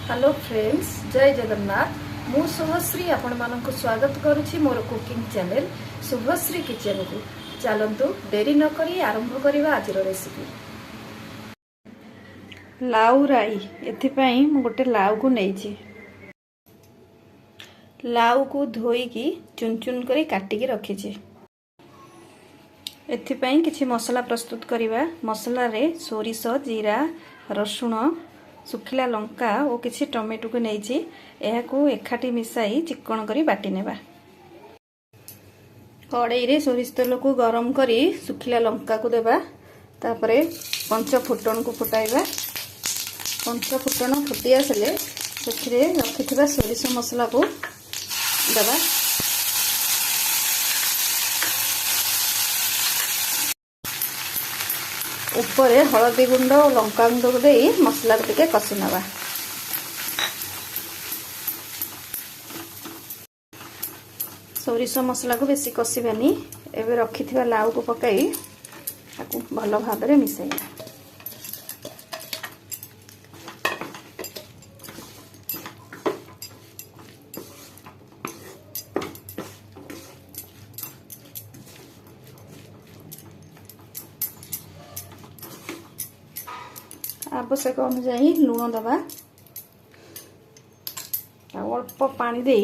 Hello friends, जय जगन्नाथ। मु शुभश्री आपण मानक स्वागत करुछि मोर कुकिंग चैनल शुभश्री किचन को। चलंतु देरी न करी आरंभ करवा आज रेसिपी। लाउ राई एथिपाई मु गोटे लाउ को नैछि। लाउ को धोईकी चुन चुन करी काटिकी रखिछि। एथिपाई किछि मसला प्रस्तुत करिवा। मसला रे सोरिष, जीरा, रसुण, सुखिला लंका और किछि टमेटो को नैछि। एहाकू एकाठी मिसाई चिक्कण करी बाटी नेबा। कड़ाई रे सोरिष तेल को गरम करी सुखिला लंका को देबा। तापरे पंच फुटण को फुटाइबा। पंच फुटण फुटी आसले सेथिरे रखिथिबा सोरिष मसला को देबा। ऊपर हलदी गुंड और लंका गुंड को दे मसला टिके कषि नवा। सोरिष मसला को बेसी कषिबानी। एबे रखिथिबा लाउ को पकाई ताकू भल भाव में मिसाइबा। आवश्यक अनुसार लुण दबा। अल्प पानी दे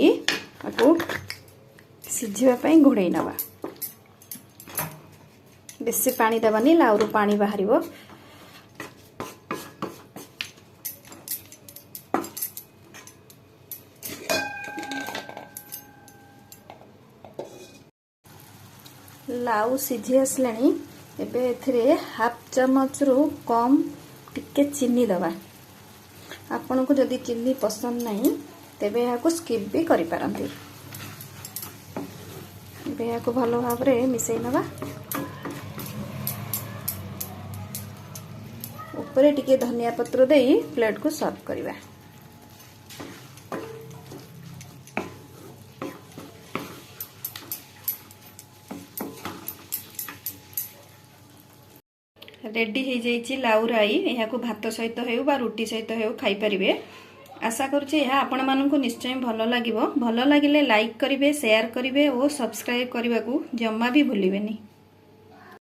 सिझापी घोड़े नवा। बेसी पानी दबानी, लाउरू पानी बाहर। लाउ सिझी आसलानी। एबे एथिरे हाफ चमच रु कम टिके चीनी दबा। आपन को जदि चीनी पसंद नहीं तेबे यहाँ स्किप भी करि पारंती। यहाँ को भल भाव में मिसई नवा। ऊपर टिके धनिया पत्र दे प्लेट को सर्व करिबा। रेडी हो जाइए लाउ राई। यहाँ को भात सहित हो बा रुटी सहित हो खाई परिबे। आशा करुचे यह आपण मानकु निश्चय भल लागिबो। भल लागिले लाइक करिवे, शेयर करिवे और सब्सक्राइब करने को जम्मा भी भूलिबेनी।